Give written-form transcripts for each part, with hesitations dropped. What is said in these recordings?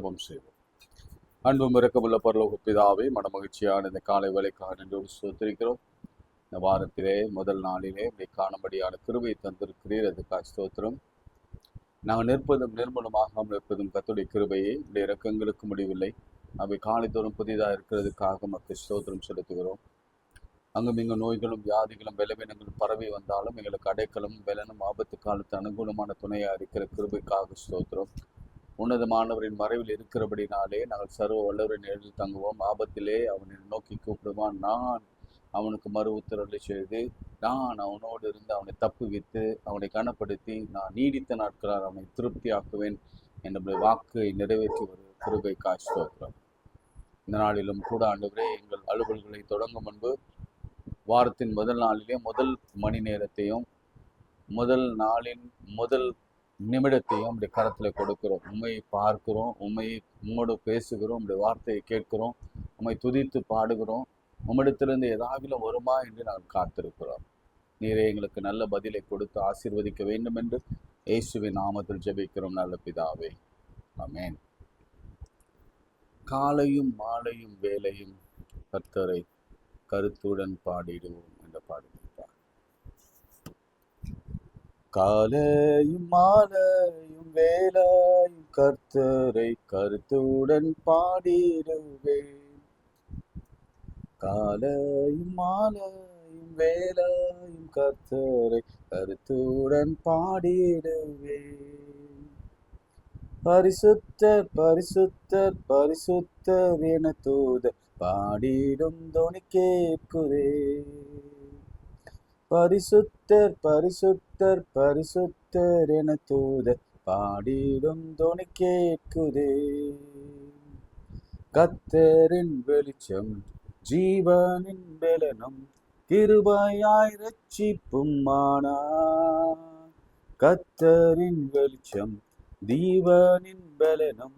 ஜெபம் செய்வோம். அன்பும் இரக்கமுள்ள பரலோக பிதாவே, மனமகிழ்ச்சியான இந்த காலை வேலைக்காக நன்றி ஸ்தோத்திரிக்கிறோம். இந்த வாரத்திலே முதல் நாளிலே இதை காணும்படியான கிருபை தந்திருக்கிறீர், அதுக்காக ஸ்தோத்திரம். நாங்கள் நிற்பதும் நிர்மூலமாகாமல் இருப்பதும் கர்த்தருடைய கிருபையே, உடைய இரக்கங்களுக்கு முடிவில்லை. அவை காலைதோறும் புதிதாக இருக்கிறதுக்காக மக்கள் ஸ்தோத்திரம் செலுத்துகிறோம். அங்கும் இங்கு நோய்களும் வியாதிகளும் பலவீனங்களும் பரவி வந்தாலும் எங்களுக்கு அடைக்கலும் பலனும் ஆபத்து காலத்து அனுகூலமான துணையாக இருக்கிற கிருபைக்காக ஸ்தோத்திரம். உன்னதமானவரின் மறைவில் இருக்கிறபடினாலே நாங்கள் சர்வ வல்லவரின் நிழலில் தங்குவோம். ஆபத்திலே அவனை நோக்கி கூப்பிடுவான். நான் அவனுக்கு மறு உத்தரவு செய்து நான் அவனோடு இருந்து அவனை தப்புவித்து அவனை கனப்படுத்தி நான் நீடித்த நாட்களால் அவனை திருப்தியாக்குவேன் என்ற வாக்கை நிறைவேற்றி வரும் கிருபைக்காக ஸ்தோத்திரம். இந்த நாளிலும் கூட ஆண்டவரே, எங்கள் அலுவல்களை தொடங்கும் முன்பு வாரத்தின் முதல் நாளிலே முதல் மணி நேரத்தையும் முதல் நாளின் முதல் நிமிடத்தையும் உடைய கரத்தில் கொடுக்கிறோம். உண்மையை பார்க்கிறோம், உம்மோடு பேசுகிறோம், உடைய வார்த்தையை கேட்கிறோம், உம்மை துதித்து பாடுகிறோம். உம்மிடத்திலிருந்து ஏதாவது வருமா என்று நாங்கள் காத்திருக்கிறோம். நீரே எங்களுக்கு நல்ல பதிலை கொடுத்து ஆசீர்வதிக்க வேண்டும் என்று இயேசுவின் நாமத்தில் ஜெபிக்கிறோம் நல்ல பிதாவே, ஆமென். காலையும் மாலையும் வேலையும் கர்த்தரை கருத்துடன் பாடிடுவோம் என்ற பாடுகிறார். காலையும் மாலையும் வேலையும் கர்த்தரை கருத்துடன் பாடிடுவேன். காலையும் மாலையும் வேலையும் கர்த்தரை கருத்துடன் பாடிடுவேன். பரிசுத்தர் பரிசுத்தர் பரிசுத்தர் என தூதர் பாடிடும் தொனி கேட்குதே. பரிசுத்தர் பரிசுத்தர் பரிசுத்தர் என தூதர் பாடிடும் தொனி கேட்குதே. கர்த்தரின் வெளிச்சம் ஜீவனின் பலனும் கிருபையாய் இரட்சிப்பும் ஆனார். கர்த்தரின் வெளிச்சம் ஜீவனின் பலனும்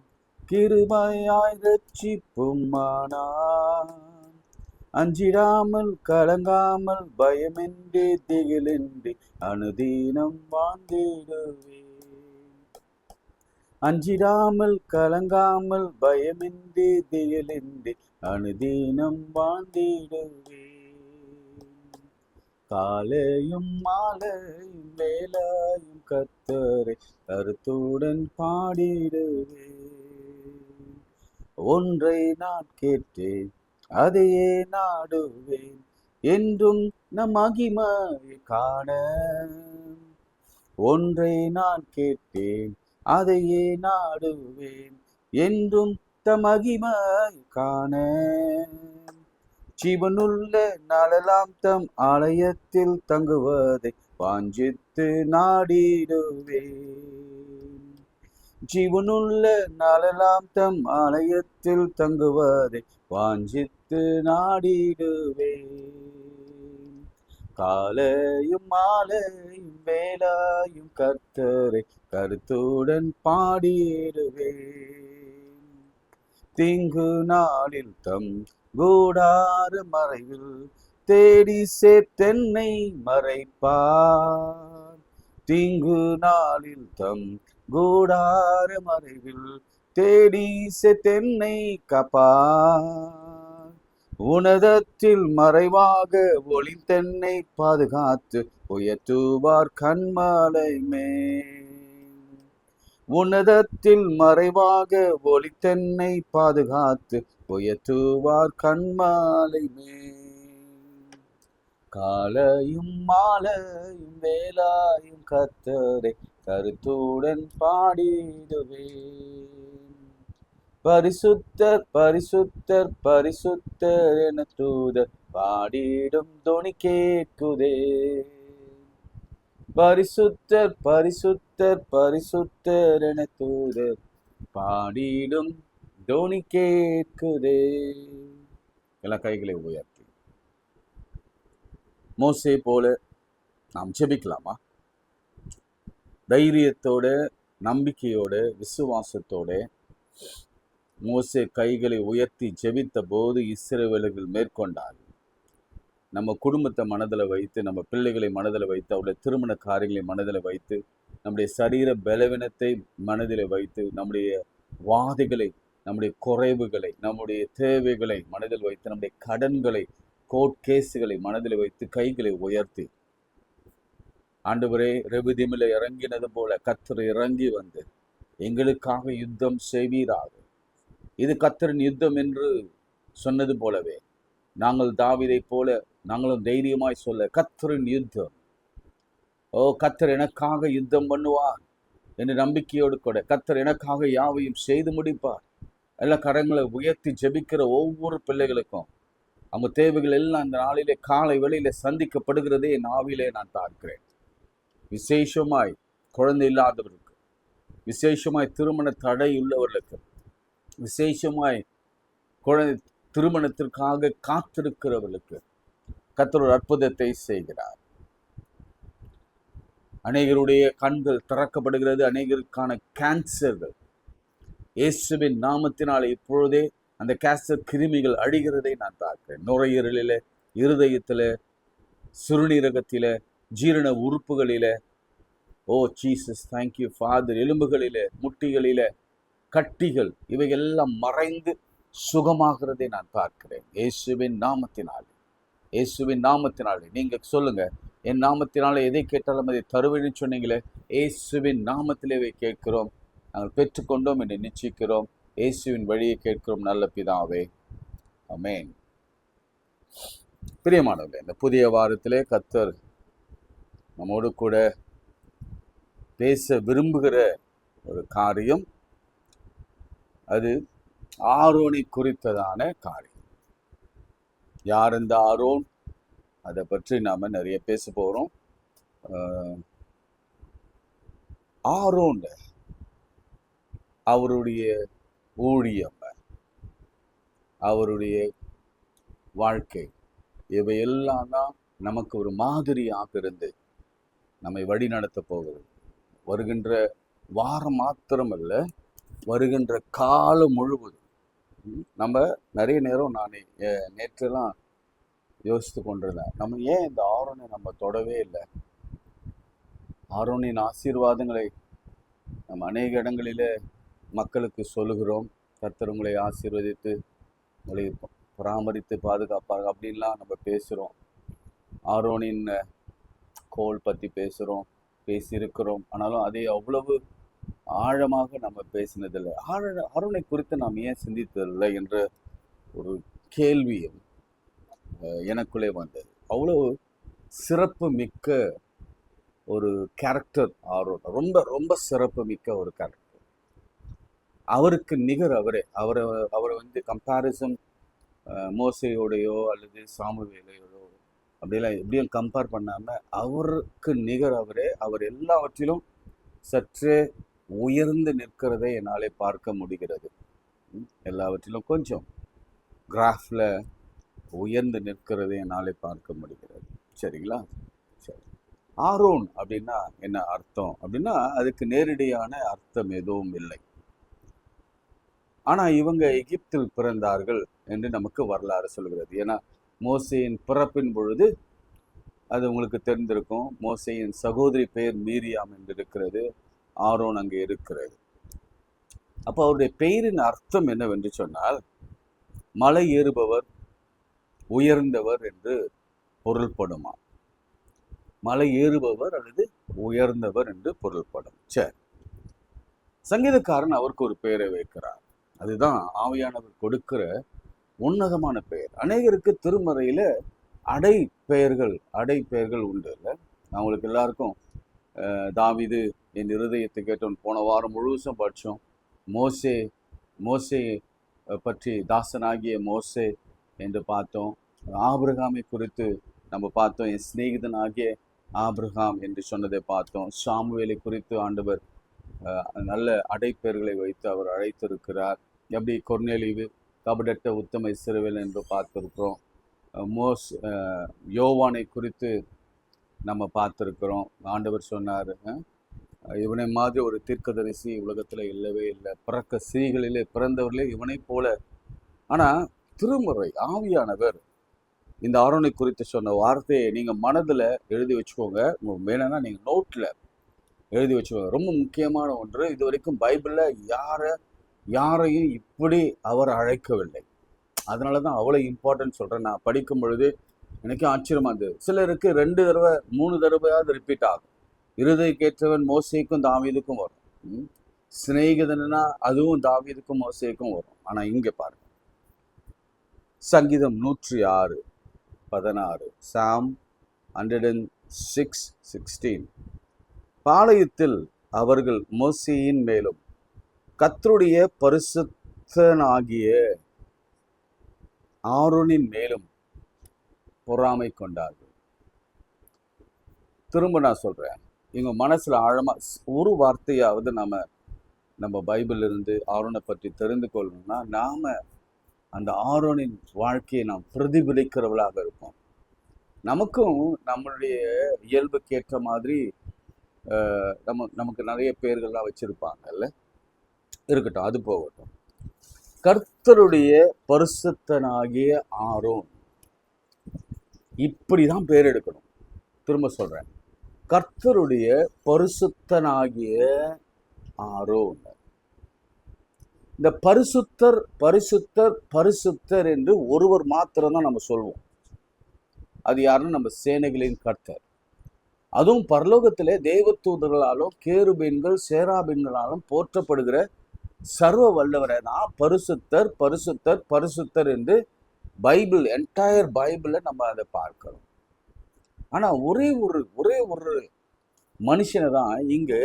கிருபையாய் இரட்சிப்பும் ஆனார். அஞ்சிடாமல் கலங்காமல் பயமின்றி திகிலின்றி அனுதீனம் வாழ்ந்திடுவேன். அஞ்சிடாமல் கலங்காமல் பயமின்றி திகிலின்றி அனுதீனம் வாழ்ந்திடுவேன். காலையும் மாலையும் வேலையும் கர்த்தரை கருத்துடன் பாடிடுவேன். ஒன்றை நான் கேட்டேன், அதையே நாடுவேன், என்றும் நம் மகிமையை காண. ஒன்றை நான் கேட்டேன், அதையே நாடுவேன், என்றும் தம் மகிமையை காண. ஜீவனுள்ள நாளெல்லாம் தம் ஆலயத்தில் தங்குவதை வாஞ்சித்து நாடிடுவேன். ஜீவனுள்ள நாளெல்லாம் தம் ஆலயத்தில் தங்குவதை வாஞ்சித்து நாடிடுவேன். காலையும் மாலையும் வேலையும் கர்த்தரை கருத்துடன் பாடிடுவேன். தீங்கு நாளில் தம் கூடார மறைவில் தேடி சேர்த்தென்னை மறைப்பார். தீங்கு நாளில் தம் கூடார மறைவில் தேடி சேர்த்தென்னை காப்பார். உன்னதத்தில் மறைவாக ஒளித்தென்னை பாதுகாத்து உயர்த்துவார் கண்மலை மேல். உன்னதத்தில் மறைவாக ஒளித்தென்னை பாதுகாத்து உயர்த்துவார் கண்மலை மேல். காலையும் மாலையும் வேலையும் கர்த்தரை கருத்துடன் பாடிடுவேன். பரிசுத்தர் பரிசுத்தர் பரிசுத்தர் என தூதர் பாடிடும் தொனி கேட்குதே. பரிசுத்தர் பரிசுத்தர் பரிசுத்தர் என தூதர் பாடிடும் தொனி கேட்குதே. எல்லா கைகளை உயர்த்தி மோசே போல நாம் ஜெபிக்கலாமா? தைரியத்தோட, நம்பிக்கையோட, விசுவாசத்தோட மோசே கைகளை உயர்த்தி ஜெபித்த போது இஸ்ரவேலர்கள் மேற்கொண்டார்கள். நம்ம குடும்பத்தை மனதில் வைத்து, நம்ம பிள்ளைகளை மனதில் வைத்து, அவருடைய திருமண காரியங்களை மனதில் வைத்து, நம்முடைய சரீர பலவீனத்தை மனதில் வைத்து, நம்முடைய வாதைகளை, நம்முடைய குறைவுகளை, நம்முடைய தேவைகளை மனதில் வைத்து, நம்முடைய கடன்களை, கோர்ட் கேஸுகளை மனதில் வைத்து கைகளை உயர்த்தி, ஆண்டவரே, ரெவிதீமில் இறங்கினது போல கர்த்தர் இறங்கி வந்து எங்களுக்காக யுத்தம் செய்வீராக. இது கர்த்தரின் யுத்தம் என்று சொன்னது போலவே நாங்கள் தாவீதை போல நாங்களும் தைரியமாய் சொல்ல, கர்த்தரின் யுத்தம், ஓ கர்த்தர் எனக்காக யுத்தம் பண்ணுவார் என்று நம்பிக்கையோடு கூட, கர்த்தர் எனக்காக யாவையும் செய்து முடிப்பார். எல்லா கரங்களை உயர்த்தி ஜெபிக்கிற ஒவ்வொரு பிள்ளைகளுக்கும் அவங்க தேவைகள் எல்லாம் இந்த நாளிலே காலை வேளையில சந்திக்கப்படுகிறதே என் ஆவிலே நான் பார்க்கிறேன். விசேஷமாய் குழந்தை இல்லாதவர்களுக்கு, விசேஷமாய் திருமண தடை உள்ளவர்களுக்கு, விசேஷமாய் குழந்தை திருமணத்திற்காக காத்திருக்கிறவர்களுக்கு கர்த்தர் ஒரு அற்புதத்தை செய்கிறார். அநேகருடைய கண்கள் திறக்கப்படுகிறது. அநேகருக்கான கேன்சர்கள் இயேசுவின் நாமத்தினால் இப்பொழுதே அந்த கேன்சர் கிருமிகள் அழிகிறதை நான் பார்க்கிறேன். நுரையீரலில், இருதயத்தில், சிறுநீரகத்தில், ஜீரண உறுப்புகளில், ஓ ஜீசஸ் தேங்க்யூ ஃபாதர், எலும்புகளில், முட்டிகளில் கட்டிகள் இவையெல்லாம் மறைந்து சுகமாகிறதை நான் பார்க்கிறேன். இயேசுவின் நாமத்தினாலே, இயேசுவின் நாமத்தினாலே. நீங்க சொல்லுங்க, என் நாமத்தினாலே எதை கேட்டாலும் அதை தருவேன்னு சொன்னீங்களே, இயேசுவின் நாமத்திலே கேட்கிறோம், நாங்கள் பெற்றுக்கொண்டோம் என்று நிச்சயிக்கிறோம். இயேசுவின் வழியை கேட்கிறோம் நல்ல பிதாவே, ஆமென். பிரியமானவர்களே, இந்த புதிய வாரத்திலே கர்த்தர் நம்மோடு கூட பேச விரும்புகிற ஒரு காரியம், அது ஆரோனை குறித்ததான காரியம். யார் இந்த ஆரோன், அதை பற்றி நாம நிறைய பேச போறோம். ஆரோன் அவருடைய ஊழியம், அவருடைய வாழ்க்கை, இவையெல்லாம் தான் நமக்கு ஒரு மாதிரியாக இருந்து நம்மை வழி நடத்த போகிறது. வருகின்ற வாரம் மாத்திரமல்ல, வருகின்ற காலம் முழுவதும். நம்ம நிறைய நேரம் நான் நேற்றெல்லாம் யோசித்து கொண்டிருந்தேன், நம்ம ஏன் இந்த ஆரோனை நம்ம தொடவே இல்லை. ஆரோனின் ஆசீர்வாதங்களை நம்ம அநேக இடங்களில் மக்களுக்கு சொல்லுகிறோம். கர்த்தர் உங்களை ஆசீர்வதித்து உங்களை பராமரித்து பாதுகாப்பாங்க அப்படின்லாம் நம்ம பேசுகிறோம். ஆரோனின் கோல் பற்றி பேசுகிறோம், பேசியிருக்கிறோம். ஆனாலும் அதை அவ்வளவு ஆழமாக நம்ம பேசினதில்லை. ஆரோனை குறித்து நாம் ஏன் சிந்தித்ததில்லை என்ற ஒரு கேள்வியும் எனக்குள்ளே வந்தது. அவ்வளவு சிறப்பு மிக்க ஒரு கேரக்டர் ஆரோன், ரொம்ப ரொம்ப சிறப்பு மிக்க ஒரு கேரக்டர். அவருக்கு நிகர் அவரை வந்து கம்பேரிசன் மோசையோடையோ அல்லது சாமுவேலையோடோ அப்படியெல்லாம் எப்படியும் கம்பேர் பண்ணாமல் அவருக்கு நிகர் அவர் எல்லாவற்றிலும் சற்றே உயர்ந்து நிற்கிறதை என்னாலே பார்க்க முடிகிறது. எல்லாவற்றிலும் கொஞ்சம் கிராஃபில் உயர்ந்து நிற்கிறதை என்னாலே பார்க்க முடிகிறது. சரிங்களா? சரி. ஆரோன் அப்படின்னா என்ன அர்த்தம் அப்படின்னா, அதுக்கு நேரடியான அர்த்தம் எதுவும் இல்லை. ஆனால் இவங்க எகிப்தில் பிறந்தார்கள் என்று நமக்கு வரலாறு சொல்கிறது. ஏன்னா மோசேயின் பிறப்பின் பொழுது அது உங்களுக்கு தெரிந்திருக்கும், மோசேயின் சகோதரி பெயர் மீரியாம் என்று இருக்கிறது, ஆரோன் அங்கே இருக்கிறது. அப்போ அவருடைய பெயரின் அர்த்தம் என்னவென்று சொன்னால், மலை ஏறுபவர், உயர்ந்தவர் என்று பொருள்படுமா. மலை ஏறுபவர் அல்லது உயர்ந்தவர் என்று பொருள்படும். சரி, சங்கீதக்காரன் அவருக்கு ஒரு பெயரை வைக்கிறார். அதுதான் ஆவியானவர் கொடுக்கிற உன்னதமான பெயர். அநேகருக்கு திருமறையில அடை பெயர்கள் உண்டு இல்லை? அவங்களுக்கு எல்லாருக்கும் தாவீது என் இருதயத்தை கேட்டோம், போன வாரம் முழுசும் படித்தோம். மோசே பற்றி தாசனாகிய மோசே என்று பார்த்தோம். ஆபிரகாமை குறித்து நம்ம பார்த்தோம், என் சிநேகிதனாகிய ஆபிரகாம் என்று சொன்னதை பார்த்தோம். சாமுவேலை குறித்து ஆண்டவர் நல்ல அடைப்பெயர்களை வைத்து அவர் அழைத்திருக்கிறார். எப்படி கொர்நேலியு கபடற்ற உத்தம இஸ்ரவேல் என்று பார்த்திருக்கிறோம். யோவானை குறித்து நம்ம பார்த்துருக்கிறோம். ஆண்டவர் சொன்னார், இவனை மாதிரி ஒரு தீர்க்கதரிசி உலகத்தில் இல்லவே இல்லை, பிறக்க ஸ்ரீகளிலே பிறந்தவர்களே இவனை போல. ஆனால் திருமுறை ஆவியானவர் இந்த ஆரோனை குறித்து சொன்ன வார்த்தையை நீங்கள் மனதில் எழுதி வச்சுக்கோங்க. வேணும்னா நீங்கள் நோட்டில் எழுதி வச்சுக்கோங்க. ரொம்ப முக்கியமான ஒன்று. இது வரைக்கும் பைபிளில் யாரை யாரையும் இப்படி அவர் அழைக்கவில்லை. அதனால தான் அவ்வளோ இம்பார்ட்டன்ட் சொல்கிறேன். நான் படிக்கும் பொழுது எனக்கு ஆச்சரியமா இருந்தது. சிலருக்கு 2 தடவை 3 தடவையாவது ரிப்பீட் ஆகும். இருதயக்கேற்றவன் மோசேக்கும் தாவீதுக்கும் வரும். சிநேகிதனா அதுவும் தாவீதுக்கும் மோசேக்கும் வரும். ஆனால் இங்கே பாருங்க, சங்கீதம் 106:16, சாம் 106:16. பாளையத்தில் அவர்கள் மோசேயின் மேலும் கர்த்தருடைய பரிசுத்தனாகிய ஆரோனின் மேலும் பொறாமை கொண்டார்கள். திரும்ப நான் சொல்றேன், எங்க மனசுல ஆழமா ஒரு வார்த்தையாவது நம்ம பைபிள் இருந்து ஆரோனை பற்றி தெரிந்து கொள்ளணும்னா நாம அந்த ஆரோனின் வாழ்க்கையை நாம் பிரதிபலிக்கிறவளாக இருப்போம். நமக்கும் நம்மளுடைய இயல்புக்கேற்ற மாதிரி நமக்கு நிறைய பேர்கள்லாம் வச்சிருப்பாங்கல்ல, இருக்கட்டும், அது போகட்டும். கர்த்தருடைய பரிசுத்தனாகிய ஆரோன், இப்படிதான் பேர் எடுக்கணும். திரும்ப சொல்றேன், கர்த்தருடைய பரிசுத்தனாகிய ஆரோன். இந்த பரிசுத்தர் பரிசுத்தர் பரிசுத்தர் என்று ஒருவர் மாத்திரம்தான் நம்ம சொல்வோம். அது யாருன்னு நம்ம சேனைகளின் கர்த்தர். அதுவும் பரலோகத்திலே தேவதூதர்களாலும் கேருபீன்கள் சேராபீன்களாலும் போற்றப்படுகிற சர்வ வல்லவரை தான் பரிசுத்தர் பரிசுத்தர் பரிசுத்தர் என்று பைபிள், என்டையர் பைபிளை நம்ம அதை பார்க்கிறோம். ஆனா ஒரே ஒரு மனுஷனை தான் இங்கு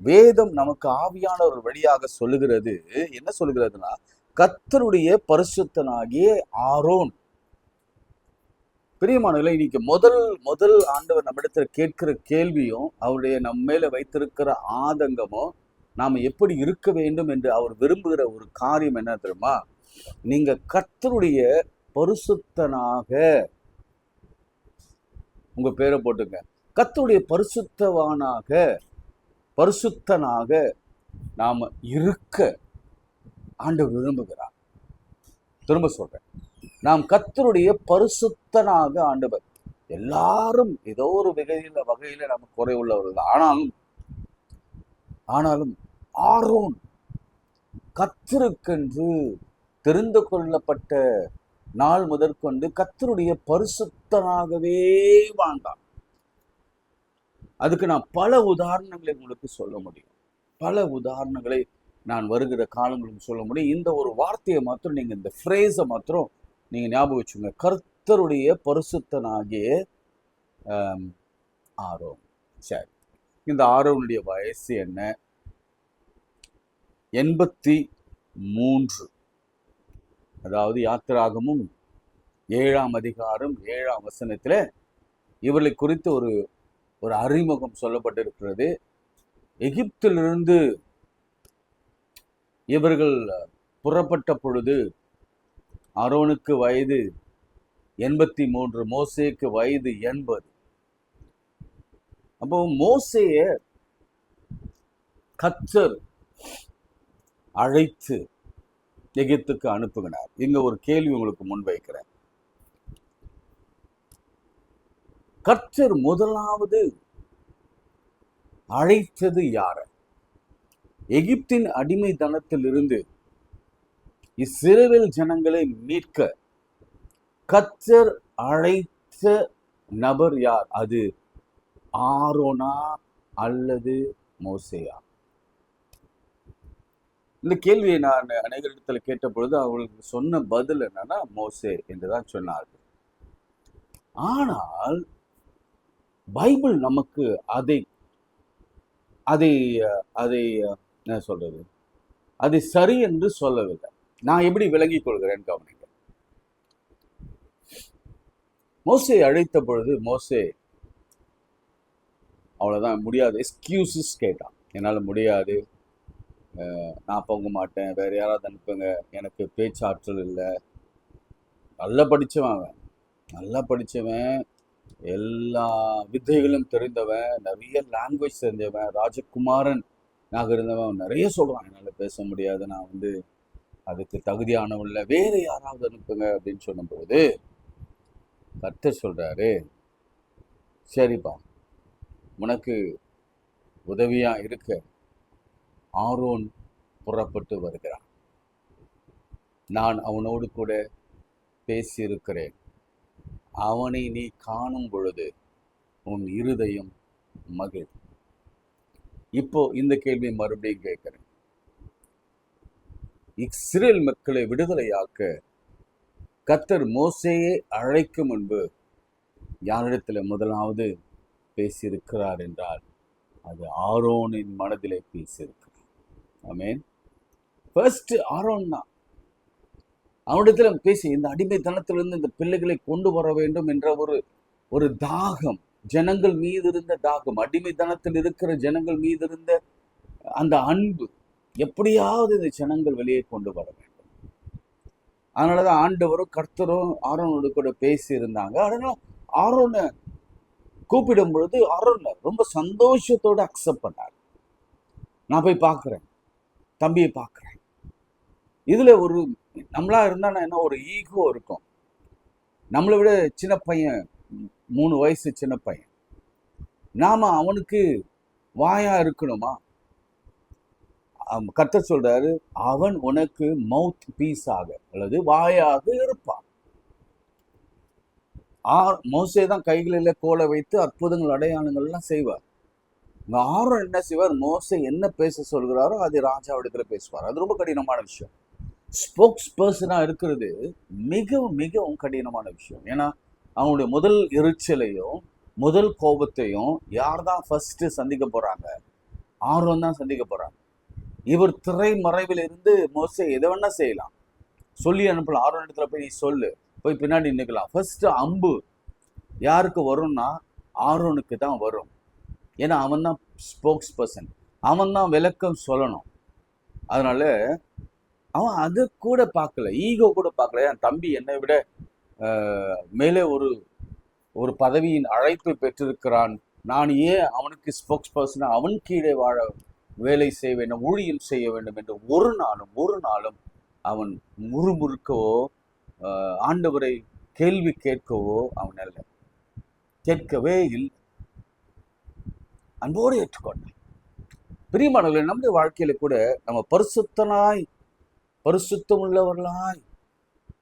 வேதம் நமக்கு ஆவியானவர் வழியாக சொல்லுகிறது. என்ன சொல்லுகிறதுனா, கர்த்தருடைய பரிசுத்தனாகிய ஆரோன். பிரியமானவர்களே, இன்னைக்கு முதல் ஆண்டவர் நம்மிடத்துல கேட்கிற கேள்வியும் அவருடைய நம்ம மேல வைத்திருக்கிற ஆதங்கமும் நாம் எப்படி இருக்க வேண்டும் என்று அவர் விரும்புகிற ஒரு காரியம் என்ன தெரியுமா? நீங்க கர்த்தருடைய பரிசுத்தனாக உங்க பேரை போட்டுங்க. கர்த்தருடைய பரிசுத்தனாக நாம இருக்க ஆண்டவர் விரும்புகிறார். திரும்ப சொல்றேன், நாம் கர்த்தருடைய பரிசுத்தனாக ஆண்டவர். எல்லாரும் ஏதோ ஒரு வகையில நம்ம குறை உள்ளவர்கள். ஆனாலும் ஆரோன் கர்த்தருக்கென்று தெரிந்து கொள்ளப்பட்ட நாள் முதற்கொண்டு கர்த்தருடைய பரிசுத்தனாகவே வாழ்ந்தான். அதுக்கு நான் பல உதாரணங்களை உங்களுக்கு சொல்ல முடியும். பல உதாரணங்களை நான் வருகிற காலங்களும் சொல்ல முடியும். இந்த ஒரு வார்த்தையை மாத்திரம் நீங்க, இந்த ஃப்ரேஸை மாத்திரம் நீங்க ஞாபகம் வச்சுங்க. கர்த்தருடைய பரிசுத்தனாகிய ஆரோன். சரி, இந்த ஆரோனுடைய வயசு என்ன? 83. அதாவது யாத்திராகமும் 7ஆம் அதிகாரம் 7ஆம் வசனத்துல இவர்களை குறித்து ஒரு அறிமுகம் சொல்லப்பட்டிருக்கிறது. எகிப்திலிருந்து இவர்கள் புறப்பட்ட பொழுது ஆரோனுக்கு வயது 83, மோசேக்கு வயது 80. அப்போ மோசேய கர்த்தர் அழைத்து எகிப்துக்கு அனுப்புகிறார். இங்க ஒரு கேள்வி உங்களுக்கு முன்வைக்கிறேன். கர்த்தர் முதலாவது அழைத்தது யார? எகிப்தின் அடிமைத்தனத்தில் இருந்து இஸ்ரவேல் ஜனங்களை மீட்க கர்த்தர் அழைத்த நபர் யார்? அது ஆரோனா அல்லது மோசேயா? இந்த கேள்வியை நான் அநேகரிடத்துல கேட்ட பொழுது அவர்களுக்கு சொன்ன பதில் என்னன்னா மோசே என்றுதான் சொன்னார்கள். ஆனால் பைபிள் நமக்கு அதை என்ன சொல்றது, அதை சரி என்று சொல்லவில்லை. நான் எப்படி விளங்கிக் கொள்கிறேன் கவனிங்க. மோசே அழைத்த பொழுது மோசே அவ்வளவுதான், முடியாது, எக்ஸ்கியூசஸ் கேட்டான். என்னால முடியாது, நான் போக மாட்டேன், வேற யாராவது அனுப்புங்க, எனக்கு பேச்சாற்றல் இல்லை. நல்லா படிச்சவன், எல்லா வித்தைகளும் தெரிந்தவன், நிறைய லாங்குவேஜ் தெரிஞ்சவன், ராஜகுமாரன் இருந்தவன், நிறைய சொல்றான். என்னால் பேச முடியாது, நான் அதுக்கு தகுதியானவன் இல்லை, வேற யாராவது அனுப்புங்க அப்படின்னு சொன்னபோது கர்த்தர் சொல்றாரு, சரிப்பா, உனக்கு உதவியா இருக்க ஆரோன் புறப்பட்டு வருகிறான். நான் அவனோடு கூட பேசியிருக்கிறேன். அவனை நீ காணும் பொழுது உன் இருதயம் மகிழ். இப்போ இந்த கேள்வியை மறுபடியும் கேட்கிறேன். இஸ்ரேல் மக்களை விடுதலையாக்க கர்த்தர் மோசேயை அழைக்கும் முன்பு யாரிடத்துல முதலாவது பேசியிருக்கிறார் என்றால் அது ஆரோனின் மனதிலே பேசியிருக்கிறார். ஆமென். ஃபர்ஸ்ட் ஆரோன் தான். அவனிடத்துல பேசி இந்த அடிமைத்தனத்திலிருந்து இந்த பிள்ளைகளை கொண்டு வர வேண்டும் என்ற ஒரு தாகம், ஜனங்கள் மீது இருந்த தாகம், அடிமைத்தனத்தில் இருக்கிற ஜனங்கள் மீது இருந்த அந்த அன்பு, எப்படியாவது இந்த ஜனங்கள் வெளியே கொண்டு வர வேண்டும். அதனாலதான் ஆண்டவரும் கர்த்தரும் ஆரோனோடு கூட பேசி இருந்தாங்க. அதனால ஆரோனை கூப்பிடும் பொழுது ஆரோன் ரொம்ப சந்தோஷத்தோட அக்செப்ட் பண்ணார். நான் போய் பார்க்கிறேன், தம்பியை பார்க்கிறேன். இதுல ஒரு நம்மளா இருந்தா என்ன, ஒரு ஈகோ இருக்கும். நம்மளை விட சின்ன பையன், 3 வயசு சின்ன பையன், நாம அவனுக்கு வாயா இருக்கணுமா? கர்த்தர் சொல்றாரு, அவன் உனக்கு மவுத் பீஸ் ஆக அல்லது வாயாக இருப்பான். மோசே தான் கைகளில் கோலை வைத்து அற்புதங்கள் அடையாளங்கள் எல்லாம் செய்வார். ஆரோன் என்ன செய்வார்? மோசே என்ன பேச சொல்கிறாரோ அது ராஜாவிடத்துல பேசுவார். அது ரொம்ப கடினமான விஷயம். ஸ்போக்ஸ் பர்சனா இருக்கிறது மிகவும் மிகவும் கடினமான விஷயம். ஏன்னா அவனுடைய முதல் எரிச்சலையும் முதல் கோபத்தையும் யார் தான் ஃபர்ஸ்ட் சந்திக்க போறாங்க? ஆரோன் தான் சந்திக்க போறாங்க. இவர் திரை மறைவில் இருந்து மோசே எதை வேணா செய்யலாம், சொல்லி அனுப்பலாம். ஆரோன் இடத்துல போய் நீ சொல்லு, போய் பின்னாடி நிற்கலாம். ஃபர்ஸ்ட் அம்பு யாருக்கு வரும்னா ஆரோனுக்கு தான் வரும். ஏன்னா அவன் தான் ஸ்போக்ஸ் பர்சன், அவன் தான் விளக்கம் சொல்லணும். அதனால அவன் அது கூட பார்க்கல, ஈகோ கூட பார்க்கல. என் தம்பி என்னை விட மேலே ஒரு பதவியின் அழைப்பு பெற்றிருக்கிறான், நான் ஏன் அவனுக்கு ஸ்போக்ஸ் பர்சனா அவன் கீழே வேலை செய்ய வேண்டும், ஊழியம் செய்ய வேண்டும் என்று ஒரு நாளும் அவன் முறுமுறுக்கவோ ஆண்டவரை கேள்வி கேட்கவோ அவன் அல்ல, கேட்கவே இல்லை. அன்போடு ஏற்றுக்கொண்டான். பிரியமானவர்களே, நம்முடைய வாழ்க்கையில கூட நம்ம பரிசுத்தம் உள்ளவர்களாய்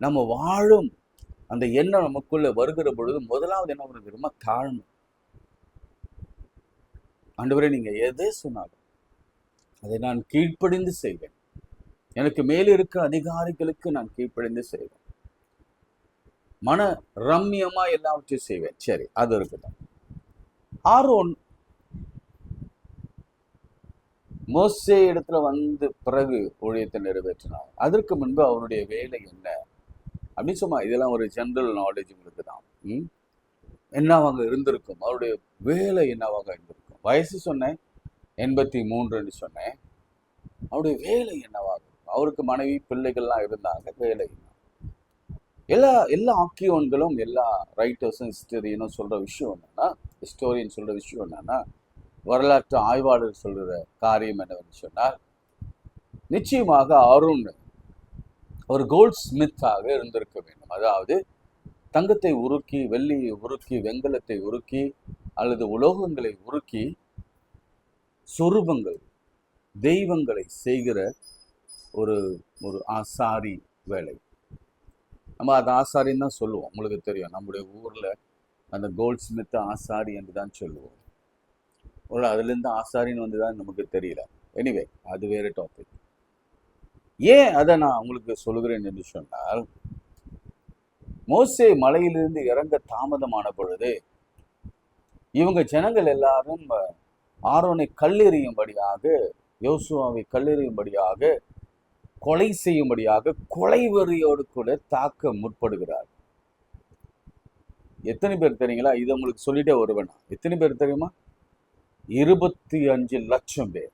நம்ம வாழும் அந்த எண்ணம் நமக்குள்ள வருகிற பொழுது முதலாவது என்ன வருது? ரொம்ப தாழ்மை. ஆண்டவரே, நீங்க எதை சொன்னாலும் அதை நான் கீழ்ப்படிந்து செய்வேன். எனக்கு மேலே இருக்கிற அதிகாரிகளுக்கு நான் கீழ்ப்படிந்து செய்வேன். மன ரம்யமா எல்லாவற்றையும் செய்வேன். சரி, அது இருக்குதான். ஆரோன் மோசே இடத்துல வந்து பிறகு ஊழியத்தை நிறைவேற்றினார். அதற்கு முன்பு அவருடைய வேலை என்ன அப்படின்னு சொன்னா, இதெல்லாம் ஒரு ஜெனரல் நாலேஜ் உங்களுக்கு தான். என்னவாக இருந்திருக்கும், அவருடைய வேலை என்னவாக இருந்திருக்கும். வயசு சொன்னேன் 83 சொன்னேன். அவருடைய வேலை என்னவாகும்? அவருக்கு மனைவி பிள்ளைகள்லாம் இருந்தாங்க. வேலை எல்லா ஆக்கியோன்களும் எல்லா ரைட்டர்ஸும் ஹிஸ்டோரியன் சொல்ற விஷயம் என்னன்னா, வரலாற்று ஆய்வாளர் சொல்ற காரியம் என்னவென்று சொன்னால், நிச்சயமாக ஆரோன் ஒரு கோல்ட் ஸ்மித்தாக இருந்திருக்க வேண்டும். அதாவது தங்கத்தை உருக்கி, வெள்ளியை உருக்கி, வெண்கலத்தை உருக்கி அல்லது உலோகங்களை உருக்கி சொரூபங்கள், தெய்வங்களை செய்கிற ஒரு ஆசாரி வேலை. நம்ம அது ஆசாரின்னு தான் சொல்லுவோம். உங்களுக்கு தெரியும், நம்முடைய ஊர்ல அந்த கோல்ட் ஸ்மித் ஆசாரி என்று தான் சொல்லுவோம். அதுலேருந்து ஆசாரின்னு வந்துதான் நமக்கு தெரியல. எனிவே, அது வேற டாபிக். ஏன் அதை நான் உங்களுக்கு சொல்லுகிறேன் என்று சொன்னால், மோசே மலையிலிருந்து இறங்க தாமதமான பொழுது இவங்க ஜனங்கள் எல்லாரும் ஆரோனை கல்லெறியும்படியாக, யோசுவாவை கல்லெறியும்படியாக, கொலை செய்யும்படியாக கொலை வெறியோடு கூட தாக்க முற்படுகிறார். எத்தனை பேர் தெரியுங்களா? இதை உங்களுக்கு சொல்லிட்டே வருவேன். எத்தனை பேர் தெரியுமா? 25 லட்சம் பேர்.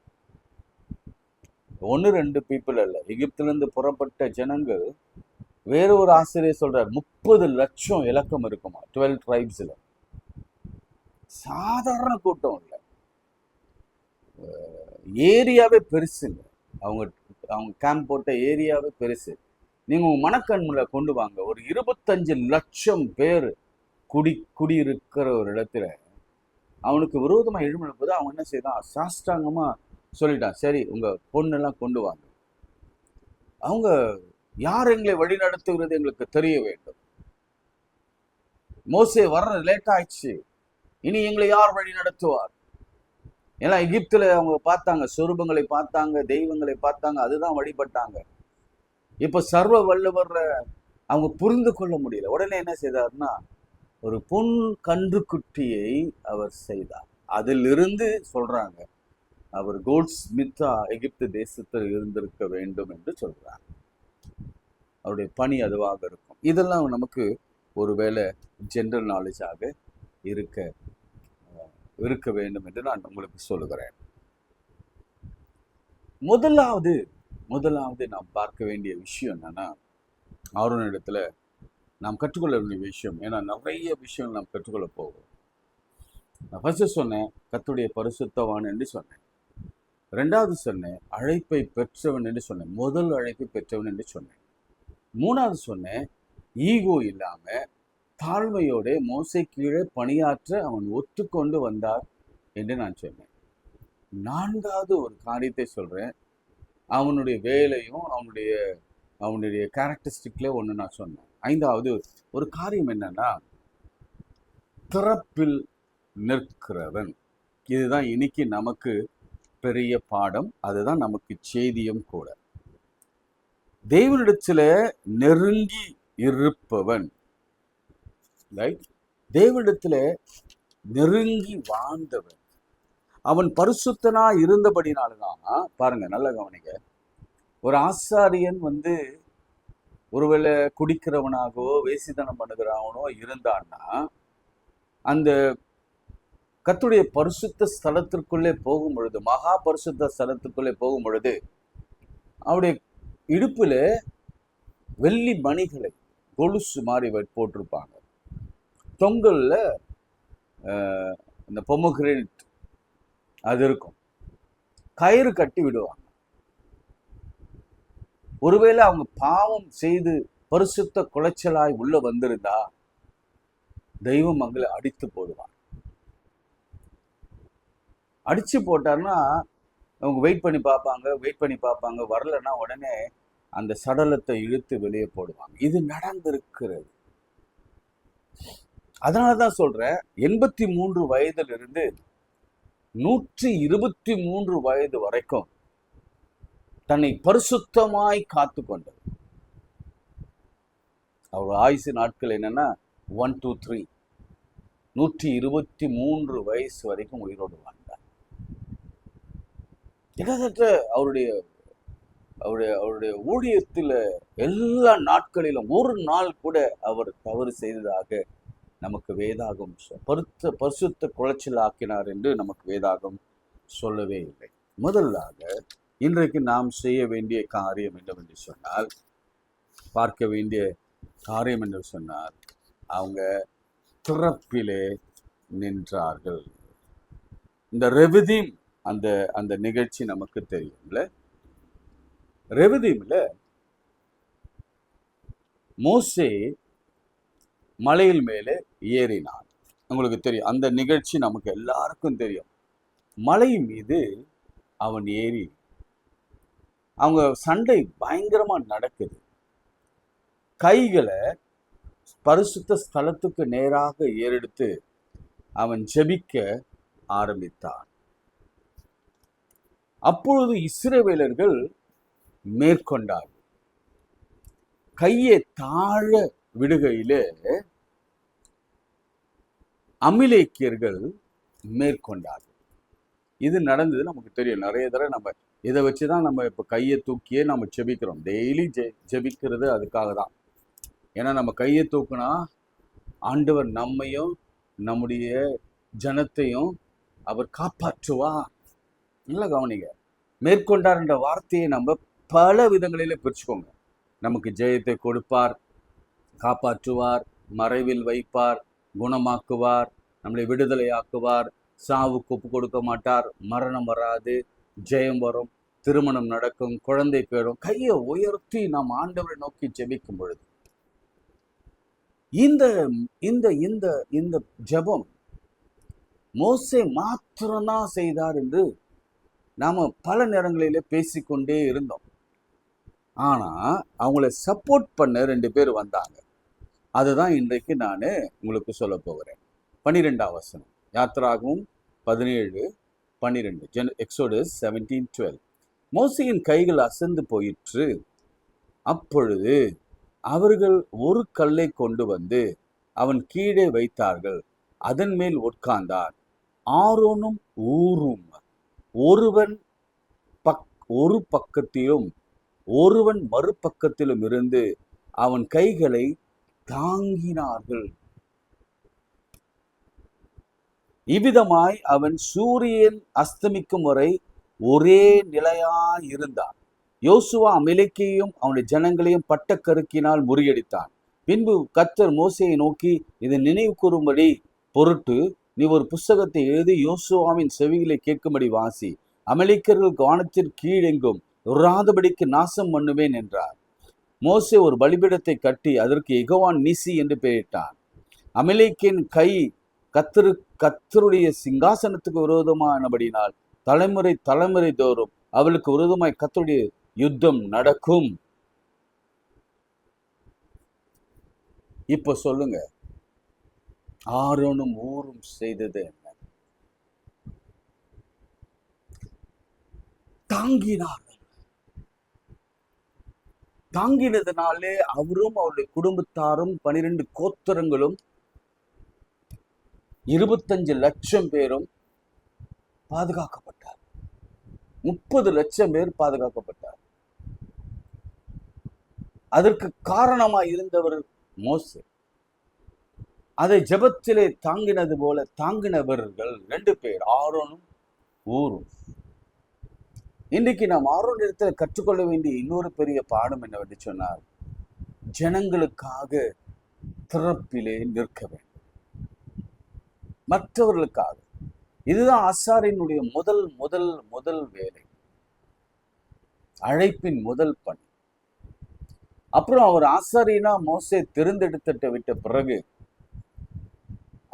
1-2 பீப்புள் அல்ல. எகிப்திலிருந்து புறப்பட்ட ஜனங்கள், வேற ஒரு ஆசிரியர் சொல்றார் 30 லட்சம் இலக்கம் இருக்குமா 12 ட்ரைப்ஸ்ல. சாதாரண கூட்டம் இல்லை. ஏரியாவே பெருசுங்க. அவங்க கேம்ப் போட்ட ஏரியாவே பெருசு. நீங்க உங்க மனக்கண்முல கொண்டு வாங்க, ஒரு 25 லட்சம் பேர் குடியிருக்கிற ஒரு இடத்துல அவனுக்கு விரோதமா எழும்பினபோது அவன் என்ன செய்தான்? சாஷ்டாங்கமா சொல்லிட்டான், சரி உங்க பொண்ணெல்லாம் கொண்டு வாங்க. அவங்க யார் எங்களை வழி நடத்துகிறது எங்களுக்கு தெரிய வேண்டும். மோசே வர்ற லேட் ஆயிடுச்சு, இனி எங்களை யார் வழி நடத்துவார்? ஏன்னா எகிப்துல அவங்க பார்த்தாங்க, சொரூபங்களை பார்த்தாங்க, தெய்வங்களை பார்த்தாங்க, அதுதான் வழிபட்டாங்க. இப்ப சர்வ வல்லவர் அவங்க புரிந்து கொள்ள முடியல. உடனே என்ன செய்தார்னா, ஒரு பொன் கன்றுக்குட்டியை அவர் செய்தார். அதிலிருந்து சொல்றாங்க, அவர் கோல்ட் ஸ்மித்தா எகிப்து தேசத்தில் இருந்திருக்க வேண்டும் என்று சொல்றாங்க. அவருடைய பணி அதுவாக இருக்கும். இதெல்லாம் நமக்கு ஒருவேளை ஜெனரல் நாலேஜாக இருக்க வேண்டும் என்று நான் உங்களுக்கு சொல்லுகிறேன். முதலாவது நாம் பார்க்க வேண்டிய விஷயம் என்னன்னா, ஆரோனிடத்துல நாம் கற்றுக்கொள்ள வேண்டிய விஷயம். ஏன்னா நிறைய விஷயம் நாம் கற்றுக்கொள்ள போகிறோம். நான் ஃபர்ஸ்ட் சொன்னேன், கர்த்தருடைய பரிசுத்தவான் என்று சொன்னேன். ரெண்டாவது சொன்னேன், அழைப்பை பெற்றவன் என்று சொன்னேன். முதல் அழைப்பை பெற்றவன் என்று சொன்னேன். மூணாவது சொன்னேன், ஈகோ இல்லாம தாழ்மையோட மோசே கீழே பணியாற்ற அவன் ஒத்துக்கொண்டு வந்தார் என்று நான் சொன்னேன். நான்காவது ஒரு காரியத்தை சொல்றேன், அவனுடைய வேலையும் அவனுடைய கேரக்டரிஸ்டிக்ல ஒன்று நான் சொன்னேன். ஐந்தாவது ஒரு காரியம் என்னன்னா, திறப்பில் நிற்கிறவன். இதுதான் இன்னைக்கு நமக்கு பெரிய பாடம், அதுதான் நமக்கு செய்தியும் கூட. தேவனிடத்துல நெருங்கி இருப்பவன், தேவனிடத்துல நெருங்கி வாழ்ந்தவன், அவன் பரிசுத்தனா இருந்தபடினால்தான். பாருங்க, நல்ல கவனிங்க. ஒரு ஆசாரியன் ஒருவேளை குடிக்கிறவனாகவோ வேசித்தனம் பண்ணுகிறவனோ இருந்தான்னா, அந்த கர்த்தருடைய பரிசுத்த ஸ்தலத்திற்குள்ளே போகும் பொழுது, மகா பரிசுத்த ஸ்தலத்திற்குள்ளே போகும் பொழுது, அவருடைய இடுப்புல வெள்ளி மணிகளை கொலுசு மாதிரி போட்டிருப்பாங்க. தொங்கல்ல இந்த பொமோகிரேனட் அது இருக்கும். கயிறு கட்டி விடுவாங்க. ஒருவேளை அவங்க பாவம் செய்து பரிசுத்த குலைச்சலாய் உள்ள வந்திருந்தா தெய்வம் அவங்களை அடித்து போடுவார். அடிச்சு போட்டார்னா அவங்க வெயிட் பண்ணி பார்ப்பாங்க. வரலன்னா உடனே அந்த சடலத்தை இழுத்து வெளியே போடுவாங்க. இது நடந்திருக்கிறது. அதனாலதான் சொல்றேன், 83 வயதிலிருந்து 123 வயது வரைக்கும் தன்னை பரிசுத்தமாய் காத்து கொண்டது. அவர் ஆயுசு நாட்கள் என்னன்னா 1 2 3 123 வயசு வரைக்கும் உயிரோடு வாழ்ந்தார். கிட்டத்தட்ட அவருடைய ஊழியத்துல எல்லா நாட்களிலும் ஒரு நாள் கூட அவர் தவறு செய்ததாக நமக்கு வேதாகம் பரிசுத்த குலைச்சல் ஆக்கினார் என்று நமக்கு வேதாகம் சொல்லவே இல்லை. முதலாக இன்றைக்கு நாம் செய்ய வேண்டிய காரியம் என்னவென்று சொன்னால், பார்க்க வேண்டிய காரியம் என்று சொன்னால், அவங்க திறப்பிலே நின்றார்கள். இந்த ரெவிதீம் அந்த நிகழ்ச்சி நமக்கு தெரியும்ல. ரெவிதீம்ல மோசே மலையில் மேலே ஏறினான். உங்களுக்கு தெரியும், அந்த நிகழ்ச்சி நமக்கு எல்லாருக்கும் தெரியும். மலை மீது அவன் ஏறி அவங்க சண்டை பயங்கரமா நடக்குது. கைகளை பரிசுத்த ஸ்தலத்துக்கு நேராக ஏறெடுத்து அவன் ஜெபிக்க ஆரம்பித்தான். அப்பொழுது இஸ்ரவேலர்கள் மேற்கொண்டார்கள். கையை தாழ விடுகையிலே அமிலேக்கியர்கள் மேற்கொண்டார்கள். இது நடந்தது நமக்கு தெரியும். நிறைய தடவை நம்ம இதை வச்சுதான் நம்ம இப்ப கையை தூக்கியே நம்ம ஜெபிக்கிறோம். டெய்லி ஜெபிக்கிறது அதுக்காக தான். ஏன்னா நம்ம கையை தூக்குனா ஆண்டவர் நம்மையும் நம்முடைய ஜனத்தையும் அவர் காப்பாற்றுவார். நல்லா கவனிங்க. மேற்கொண்டார் என்ற வார்த்தையை நம்ம பல விதங்களில பிரிச்சுக்கோங்க. நமக்கு ஜெயத்தை கொடுப்பார், காப்பாற்றுவார், மறைவில் வைப்பார், குணமாக்குவார், நம்மளை விடுதலையாக்குவார், சாவுக்கு ஒப்பு கொடுக்க மாட்டார், மரணம் வராது, ஜெயம் வரும், திருமணம் நடக்கும், குழந்தை பெறும். கையை உயர்த்தி நாம் ஆண்டவரை நோக்கி ஜெபிக்கும் பொழுது இந்த இந்த இந்த இந்த ஜெபம் மோசே மாத்திரம்தான் செய்தார் என்று நாம பல நேரங்களிலே பேசிக்கொண்டே இருந்தோம். ஆனா அவங்கள சப்போர்ட் பண்ண 2 பேர் வந்தாங்க. அதுதான் இன்றைக்கு நான் உங்களுக்கு சொல்ல போகிறேன். 12ஆம் வசனம், யாத்திராகமம் 17:12, எக்ஸோடஸ் 17:12. மோசேயின் கைகள் அசந்து போயிற்று. அப்பொழுது அவர்கள் ஒரு கல்லை கொண்டு வந்து அவன் கீழே வைத்தார்கள். அதன் மேல் உட்கார்ந்தார். ஆரோனும் ஊரும் ஒருவன் ஒரு பக்கத்திலும் ஒருவன் மறுபக்கத்திலும் இருந்து அவன் கைகளை தாங்கினார்கள். இவ்விதமாய் அவன் சூரியன் அஸ்தமிக்கும் வரை ஒரே நிலையாய் இருந்தான். யோசுவா அமலேக்கையும் அவனுடைய ஜனங்களையும் பட்டக்கருக்கினால் முறியடித்தான். பின்பு கர்த்தர் மோசேயை நோக்கி, இதை நினைவு கூறும்படி பொருட்டு நீ ஒரு புஸ்தகத்தை எழுதி யோசுவாவின் செவிகளை கேட்கும்படி வாசி. அமலேக்கர்கள் வானத்திற்கு கீழெங்கும் உறாதபடிக்கு நாசம் பண்ணுவேன் என்றார். மோசே ஒரு பலிபீடத்தை கட்டி அதற்கு யெகோவா நிசி என்று பெயரிட்டான். அமலேக்கின் கை கர்த்தருடைய சிங்காசனத்துக்கு விரோதமானபடினால் தலைமுறை தலைமுறை தோறும் அவளுக்கு விரோதமாய் கர்த்தருடைய யுத்தம் நடக்கும். இப்ப சொல்லுங்க, ஆரோனும் ஊரும் செய்தது என்ன? தாங்கினார்கள். தாங்கினதுனாலே அவரும் அவருடைய குடும்பத்தாரும் 12 கோத்திரங்களும் 25 லட்சம் பேரும் பாதுகாக்கப்பட்டார். 30 லட்சம் பேர் பாதுகாக்கப்பட்டார். அதற்கு காரணமாய் இருந்தவர் மோசே. அதை ஜெபத்திலே தாங்கினது போல தாங்கினவர்கள் 2 பேர், ஆரோனும் ஊரும். இன்றைக்கு நாம் ஆரோன் இடத்துல கற்றுக்கொள்ள வேண்டிய இன்னொரு பெரிய பாடம் என்னவென்று சொன்னார், ஜனங்களுக்காக திறப்பிலே நிற்க வேண்டும், மற்றவர்களுக்காக. இதுதான் ஆசாரியனுடைய முதல் முதல் முதல் வேலை, அழைப்பின் முதல் பணி. அப்புறம் அவர் ஆசாரியனா மோசே தெரிந்தெடுத்துட்டு விட்ட பிறகு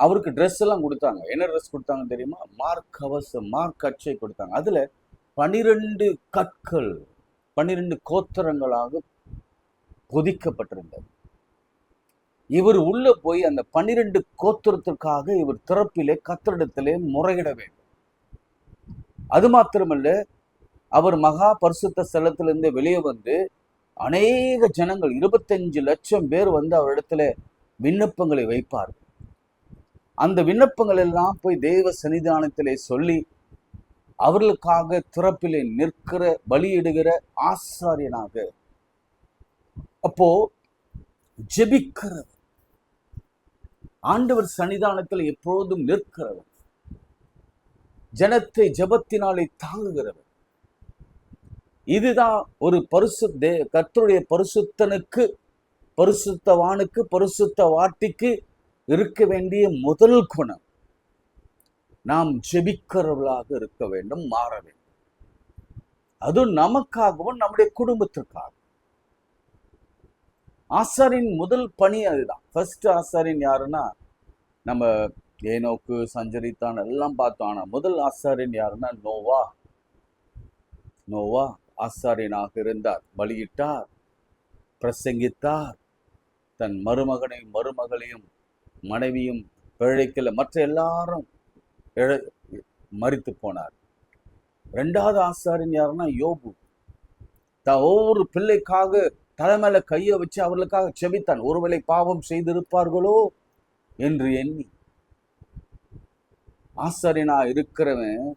அவருக்கு ட்ரெஸ் எல்லாம் கொடுத்தாங்க. என்ன ட்ரெஸ் கொடுத்தாங்க தெரியுமா? மார்க்கவசம், மார்க்கச்சை கொடுத்தாங்க. அதுல 12 கற்கள் 12 கோத்திரங்களாக பொதிக்கப்பட்டிருந்தது. இவர் உள்ள போய் அந்த 12 கோத்திரத்திற்காக இவர் திறப்பிலே கர்த்தரிடத்திலே முறையிட வேண்டும். அது மாத்திரமல்ல, அவர் மகா பரிசுத்த ஸ்தலத்திலிருந்து வெளியே வந்து அநேக ஜனங்கள் 25 லட்சம் பேர் வந்து அவரிடத்துல விண்ணப்பங்களை வைப்பார்கள். அந்த விண்ணப்பங்கள் எல்லாம் போய் தேவ சன்னிதானத்திலே சொல்லி அவர்களுக்காக திறப்பிலே நிற்கிற, பலியிடுகிற ஆசாரியனாக, அப்போ ஜெபிக்கிறவர், ஆண்டவர் சன்னிதானத்தில் எப்போதும் நிற்கிறவர், ஜனத்தை ஜெபத்தினாலே தாங்குகிறவர். இதுதான் ஒரு கர்த்தருடைய பரிசுத்தனுக்கு, பரிசுத்தவானுக்கு, பரிசுத்த வாட்டிக்கு இருக்க வேண்டிய முதல் குணம். நாம் ஜெபிக்கிறவர்களாக இருக்க வேண்டும், மாற வேண்டும். அது நமக்காகவும் நம்முடைய குடும்பத்திற்காக. ஆசாரின் முதல் பணி அதுதான். ஃபர்ஸ்ட் ஆசாரின் யாருன்னா, நம்ம ஏனோக்கு, சஞ்சரித்தான் எல்லாம் பார்த்தோம். ஆனா முதல் ஆசாரின் யாருன்னா நோவா. நோவா ஆசாரியனாக இருந்தார், பலியிட்டார், பிரசங்கித்தார், தன் மருமகனையும் மருமகளையும் மனைவியும் பிழைக்கல, மற்ற எல்லாரும் மரித்து போனார். 2வது ஆசாரியன் யாருன்னா யோபு. ஒவ்வொரு பிள்ளைக்காக தலைமையில கையை வச்சு அவர்களுக்காக செபித்தான். ஒருவேளை பாவம் செய்திருப்பார்களோ என்று எண்ணி. ஆசாரியனா இருக்கிறவன்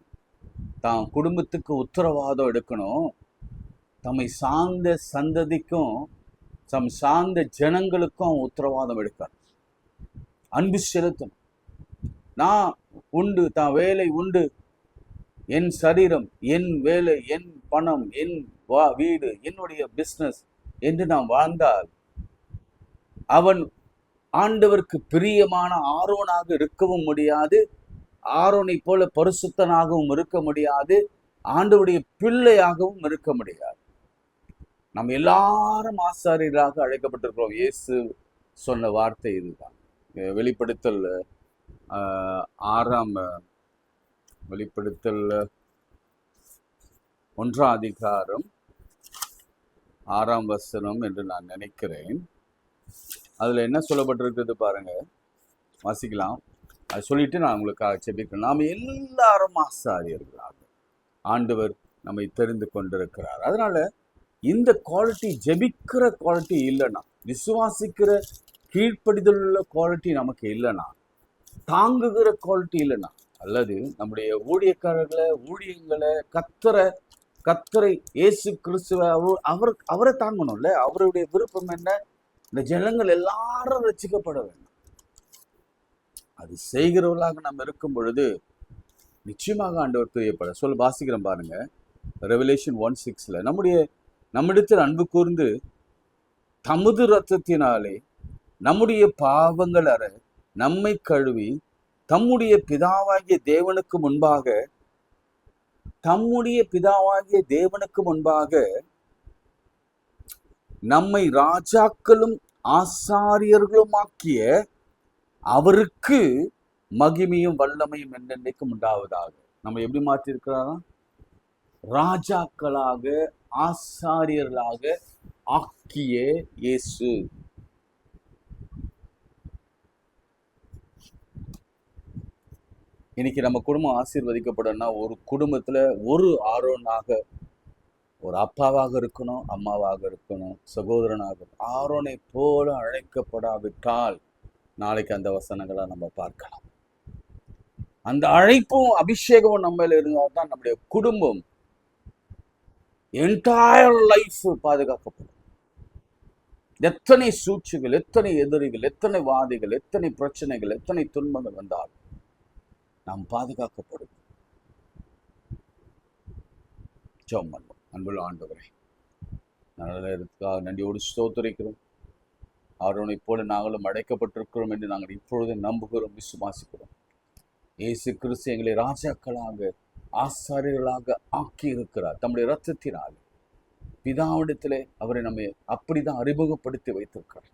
தான் குடும்பத்துக்கு உத்தரவாதம் எடுக்கணும், தம்மை சார்ந்த சந்ததிக்கும் தம் சார்ந்த ஜனங்களுக்கும் உத்தரவாதம் எடுக்கணும், அன்பு செலுத்தணும். நான் உண்டு, தான் வேலை உண்டு, என் சரீரம், என் வேலை, என் பணம், என் வீடு, என்னுடைய பிஸ்னஸ் என்று நாம் வாழ்ந்தால் அவன் ஆண்டவருக்கு பிரியமான ஆரோனாக இருக்கவும் முடியாது, ஆரோனை போல பரிசுத்தனாகவும் இருக்க முடியாது, ஆண்டவருடைய பிள்ளையாகவும் இருக்க முடியாது. நம்ம எல்லாரும் ஆசாரியர்களாக அழைக்கப்பட்டிருக்கிறோம். இயேசு சொன்ன வார்த்தை இதுதான். வெளிப்படுத்தல் 1 அதிகாரம் 6ஆம் வசனம் என்று நான் நினைக்கிறேன். அதுல என்ன சொல்லப்பட்டிருக்கிறது பாருங்க, வாசிக்கலாம். அது சொல்லிட்டு நான் உங்களுக்காக செபிக்கிறேன். நாம் எல்லாரும் ஆசாரியர்களாக ஆண்டவர் நம்மை தெரிந்து கொண்டிருக்கிறார். அதனால இந்த குவாலிட்டி, ஜெபிக்கிற குவாலிட்டி இல்லைன்னா, விசுவாசிக்கிற கீழ்ப்படிதல் உள்ள குவாலிட்டி நமக்கு இல்லைன்னா, தாங்குகிற குவாலிட்டி இல்லைன்னா, அல்லது நம்முடைய ஊழியங்களை கத்தரை இயேசு கிறிஸ்துவ அவரை தாங்கணும்ல. அவருடைய விருப்பம் என்ன? இந்த ஜனங்கள் எல்லாரும் ரட்சிக்கப்பட வேண்டும். அது செய்கிறவர்களாக நம்ம இருக்கும் பொழுது நிச்சயமாக ஆண்டவர் பிரியப்பட வாசிக்கிறோம் பாருங்க. ரெவலேஷன் 1:6 நம்மிடத்தில் அன்பு கூர்ந்து தமது இரத்தத்தினாலே நம்முடைய பாவங்கள் அற நம்மை கழுவி தம்முடைய பிதாவாகிய தேவனுக்கு முன்பாக நம்மை ராஜாக்களும் ஆசாரியர்களுமாக்கிய அவருக்கு மகிமையும் வல்லமையும் என்றென்றைக்கும் உண்டாவதாக. நம்ம எப்படி மாற்றி இருக்கிறாரா? ராஜாக்களாக ஆசாரியர்களாக ஆக்கிய இயேசு. இன்னைக்கு நம்ம குடும்பம் ஆசீர்வதிக்கப்படணும்னா ஒரு குடும்பத்துல ஒரு ஆரோனாக, ஒரு அப்பாவாக இருக்கணும், அம்மாவாக இருக்கணும், சகோதரனாக. ஆரோனை போல அழைக்கப்படாவிட்டால் நாளைக்கு அந்த வசனங்களை நம்ம பார்க்கலாம். அந்த அழைப்பும் அபிஷேகமும் நம்ம இருந்தால் தான் நம்முடைய குடும்பம் என்டையர் லைஃப் பாதுகாக்கப்படும். எத்தனை சூழ்ச்சிகள், எத்தனை எதிரிகள், எத்தனை வாதிகள், எத்தனை பிரச்சனைகள், எத்தனை துன்பங்கள் வந்தாலும் நாம் பாதுகாக்கப்படும். ஜெபம் பண்ணுவோம். அன்புள்ள ஆண்டவரே, நல்ல இடத்துக்காக நன்றியோடு ஸ்தோத்திரிக்கிறோம். ஆரோனை போல நாங்களும் அழைக்கப்பட்டிருக்கிறோம் என்று நாங்கள் இப்பொழுது நம்புகிறோம், விசுவாசிக்கிறோம். இயேசு கிறிஸ்து எங்களை ராஜாக்களாக ஆசாரியர்களாக ஆக்கி இருக்கிறார். தம்முடைய இரத்தத்தினால் பிதாவிடத்திலே அவரை நம்ம அப்படிதான் அறிமுகப்படுத்தி வைத்திருக்கிறார்.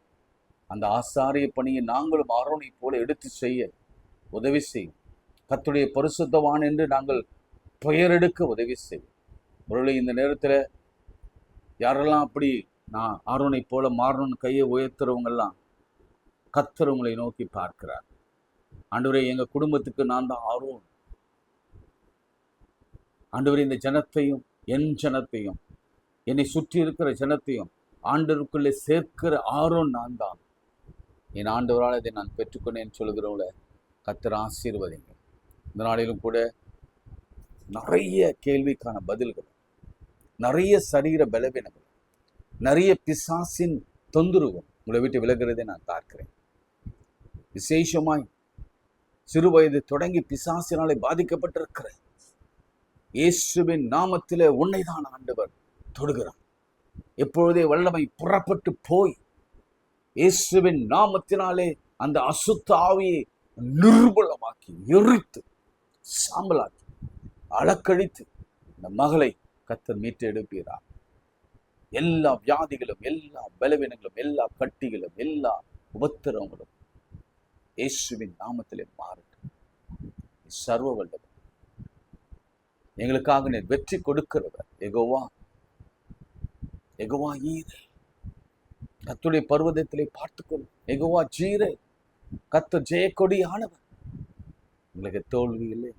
அந்த ஆசாரிய பணியை நாங்களும் ஆரோனை போல எடுத்து செய்ய உதவி செய்யும். கர்த்தருடைய பரிசுத்தவான் என்று நாங்கள் பெயரெடுக்க உதவி செய்யும். ஒருவேளை இந்த நேரத்தில் யாரெல்லாம் அப்படி நான் ஆரோனை போல மாறணும்னு கையை உயர்த்துறவங்கெல்லாம் கர்த்தர் உங்களை நோக்கி பார்க்கிறார். ஆண்டவரே, எங்க குடும்பத்துக்கு நான் தான் ஆரோன். ஆண்டவரே, இந்த ஜனத்தையும் என் ஜனத்தையும் என்னை சுற்றி இருக்கிற ஜனத்தையும் ஆண்டவருக்குள்ளே சேர்க்கிற ஆரோன் நான் தான். என் ஆண்டவரால் இதை நான் பெற்றுக்கொண்டேன் சொல்கிறவங்கள கர்த்தர் ஆசீர்வதிங்க. இந்த நாளிலும் கூட நிறைய கேள்விக்கான பதில்கள், நிறைய சரீர பலவீனங்கள், நிறைய பிசாசின் தொந்தரவும் உங்களை விட்டு விலகிறதை நான் பார்க்கிறேன். விசேஷமாய் சிறு வயது தொடங்கி பிசாசினாலே பாதிக்கப்பட்டிருக்கிற இயேசுவின் நாமத்திலே உன்னைதான் ஆண்டவர் தொடுகிறார். எப்பொழுதே வல்லமை புறப்பட்டு போய் இயேசுவின் நாமத்தினாலே அந்த அசுத்த ஆவியை நிர்மூலமாக்கி எரித்து சாம்பலாக்கி அளக்கழித்து இந்த மகளை கர்த்தர் மீட்டு எடுப்பீரார். எல்லா வியாதிகளும், எல்லா பலவீனங்களும், எல்லா கட்டிகளும், எல்லா உபத்திரவங்களும் இயேசுவின் நாமத்திலே மாறட்டும். சர்வ வல்லவர், எங்களுக்காக நீர் வெற்றி கொடுக்கிறவர். யெகோவா ஈரே, கர்த்தருடைய பர்வதத்திலே பார்த்துக்கொள். யெகோவா ஜீரே, கர்த்தர் ஜெயக்கொடியானவர். எங்களுக்கு தோல்வி இல்லை.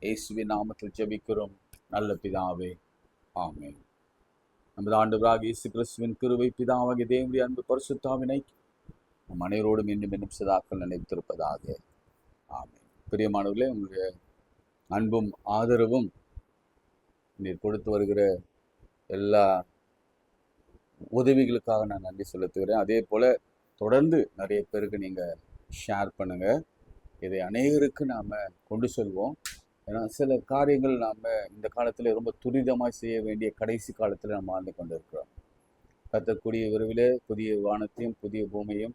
இயேசுவின் நாமத்தில் ஜெபிக்கிறோம் நல்ல பிதாவே, ஆமென். நமது ஆண்டவராகிய இயேசு கிறிஸ்துவின் கிருபை, பிதாவாகிய தேவனுடைய அன்பு, பரிசுத்த ஆவியின் ஐக்கியம் நம் அனைவரோடும் இன்னும் சதாக்கள் நினைத்திருப்பதாக, ஆமென். பிரியமானவர்களே, உங்களுடைய அன்பும் ஆதரவும் நீர் கொடுத்து வருகிற எல்லா உதவிகளுக்காக நான் நன்றி செலுத்துகிறேன். அதே போல் தொடர்ந்து நிறைய பேருக்கு நீங்கள் ஷேர் பண்ணுங்கள். இதை அநேகருக்கு நாம் கொண்டு செல்வோம். ஏன்னா சில காரியங்கள் நாம் இந்த காலத்தில் ரொம்ப துரிதமாக செய்ய வேண்டிய கடைசி காலத்தில் நம்ம வாழ்ந்து கொண்டு இருக்கிறோம். கர்த்தர் விரைவிலே புதிய வானத்தையும் புதிய பூமியையும்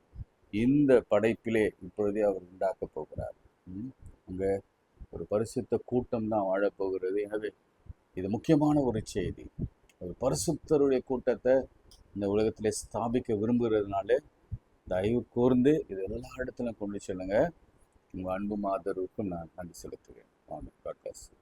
இந்த படைப்பிலே இப்பொழுதே அவர் உண்டாக்க போகிறார். அங்கே ஒரு பரிசுத்த கூட்டம் தான் வாழப்போகிறது. எனவே இது முக்கியமான ஒரு செய்தி. ஒரு பரிசுத்தருடைய கூட்டத்தை இந்த உலகத்திலே ஸ்தாபிக்க விரும்புகிறதுனால தயவு கூர்ந்து இது எல்லா இடத்துலையும் கொண்டு செல்லுங்க. உங்கள் அன்பு ஆதரவுக்கும் நான் நன்றி செலுத்துகிறேன். ஆமென். God bless you.